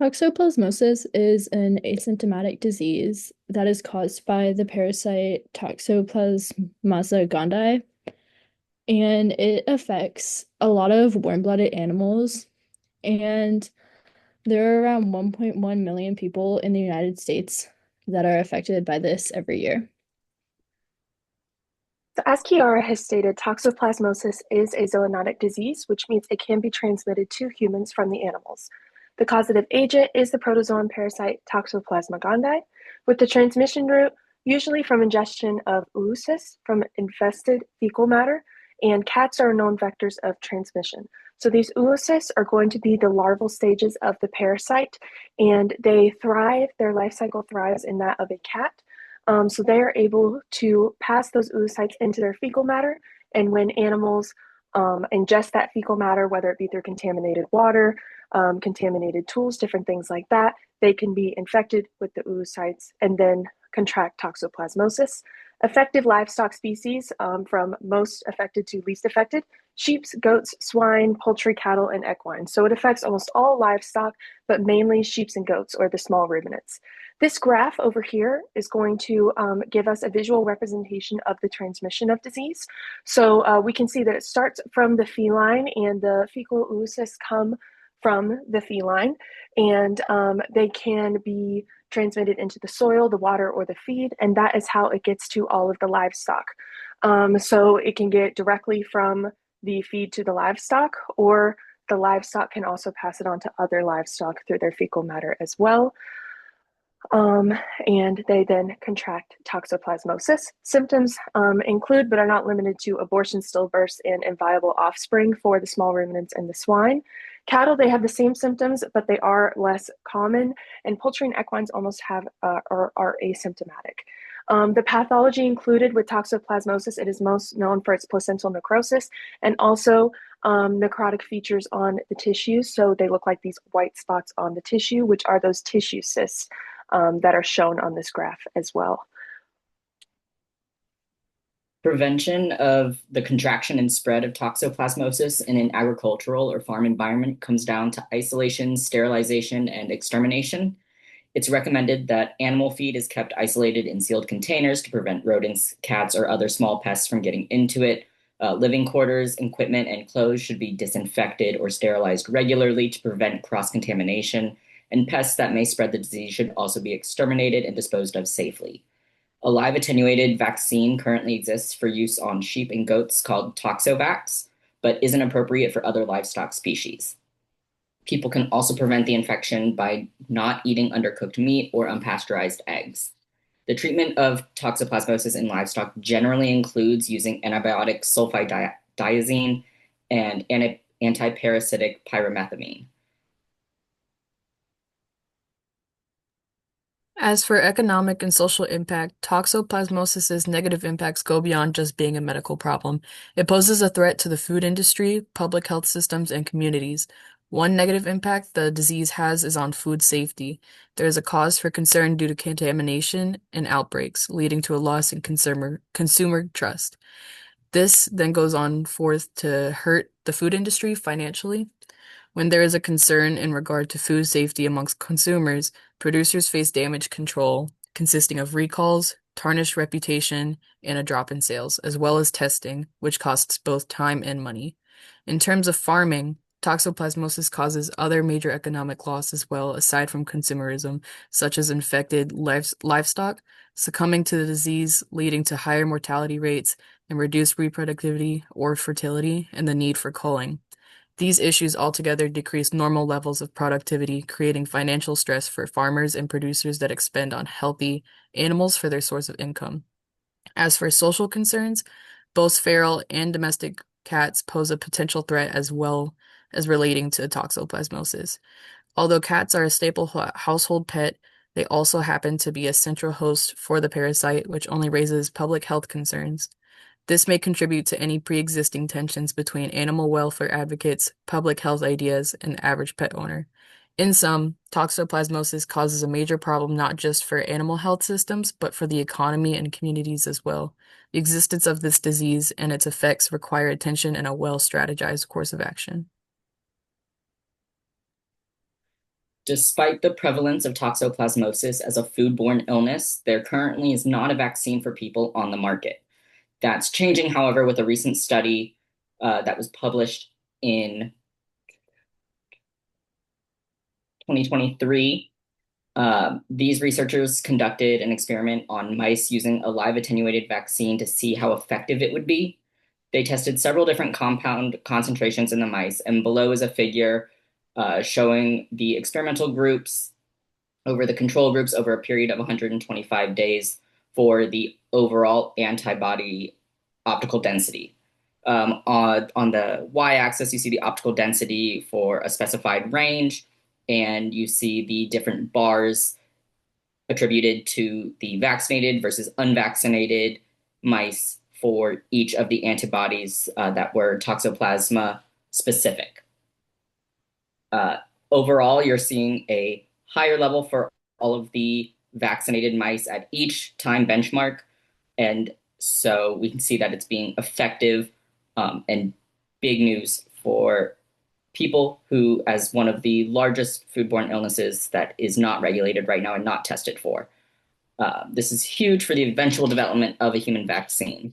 Toxoplasmosis is an asymptomatic disease that is caused by the parasite Toxoplasmasa gondii, and it affects a lot of warm-blooded animals. And there are around 1.1 million people in the United States that are affected by this every year. So as Keara has stated, toxoplasmosis is a zoonotic disease, which means it can be transmitted to humans from the animals. The causative agent is the protozoan parasite Toxoplasma gondii, with the transmission route usually from ingestion of oocysts from infested fecal matter, and cats are known vectors of transmission. So these oocysts are going to be the larval stages of the parasite, and they thrive, their life cycle thrives in that of a cat. So they are able to pass those oocytes into their fecal matter. And when animals ingest that fecal matter, whether it be through contaminated water, contaminated tools, different things like that, they can be infected with the oocytes and then contract toxoplasmosis. Affected livestock species, from most affected to least affected: sheep, goats, swine, poultry, cattle, and equine. So it affects almost all livestock, but mainly sheep and goats, or the small ruminants. This graph over here is going to give us a visual representation of the transmission of disease. So we can see that it starts from the feline, and the fecal oocysts come from the feline, and they can be transmitted into the soil, the water, or the feed, and that is how it gets to all of the livestock. So it can get directly from the feed to the livestock, or the livestock can also pass it on to other livestock through their fecal matter as well. Um, and they then contract toxoplasmosis. Symptoms include, but are not limited to, abortion, stillbirths, and inviable offspring for the small ruminants and the swine. Cattle, they have the same symptoms, but they are less common, and poultry and equines almost have are asymptomatic. The pathology included with toxoplasmosis, it is most known for its placental necrosis, and also necrotic features on the tissues. So they look like these white spots on the tissue, which are those tissue cysts that are shown on this graph as well. Prevention of the contraction and spread of toxoplasmosis in an agricultural or farm environment comes down to isolation, sterilization, and extermination. It's recommended that animal feed is kept isolated in sealed containers to prevent rodents, cats, or other small pests from getting into it. Living quarters, equipment, and clothes should be disinfected or sterilized regularly to prevent cross-contamination, and pests that may spread the disease should also be exterminated and disposed of safely. A live attenuated vaccine currently exists for use on sheep and goats called Toxovax, but isn't appropriate for other livestock species. People can also prevent the infection by not eating undercooked meat or unpasteurized eggs. The treatment of toxoplasmosis in livestock generally includes using antibiotic sulfadiazine and antiparasitic pyrimethamine. As for economic and social impact, toxoplasmosis's negative impacts go beyond just being a medical problem. It poses a threat to the food industry, public health systems, and communities. One negative impact the disease has is on food safety. There is a cause for concern due to contamination and outbreaks, leading to a loss in consumer trust. This then goes on forth to hurt the food industry financially. When there is a concern in regard to food safety amongst consumers, producers face damage control consisting of recalls, tarnished reputation, and a drop in sales, as well as testing, which costs both time and money. In terms of farming, toxoplasmosis causes other major economic loss as well, aside from consumerism, such as infected livestock succumbing to the disease, leading to higher mortality rates and reduced reproductivity or fertility, and the need for culling. These issues altogether decrease normal levels of productivity, creating financial stress for farmers and producers that expend on healthy animals for their source of income. As for social concerns, both feral and domestic cats pose a potential threat as well as relating to toxoplasmosis. Although cats are a staple household pet, they also happen to be a central host for the parasite, which only raises public health concerns. This may contribute to any pre-existing tensions between animal welfare advocates, public health ideas, and the average pet owner. In sum, toxoplasmosis causes a major problem not just for animal health systems, but for the economy and communities as well. The existence of this disease and its effects require attention and a well-strategized course of action. Despite the prevalence of toxoplasmosis as a foodborne illness, there currently is not a vaccine for people on the market. That's changing, however, with a recent study that was published in 2023. These researchers conducted an experiment on mice using a live attenuated vaccine to see how effective it would be. They tested several different compound concentrations in the mice, and below is a figure showing the experimental groups over the control groups over a period of 125 days for the overall antibody optical density. On the y-axis, you see the optical density for a specified range, and you see the different bars attributed to the vaccinated versus unvaccinated mice for each of the antibodies that were Toxoplasma specific. Overall, you're seeing a higher level for all of the vaccinated mice at each time benchmark. And so we can see that it's being effective and big news for people who, as one of the largest foodborne illnesses that is not regulated right now and not tested for. This is huge for the eventual development of a human vaccine.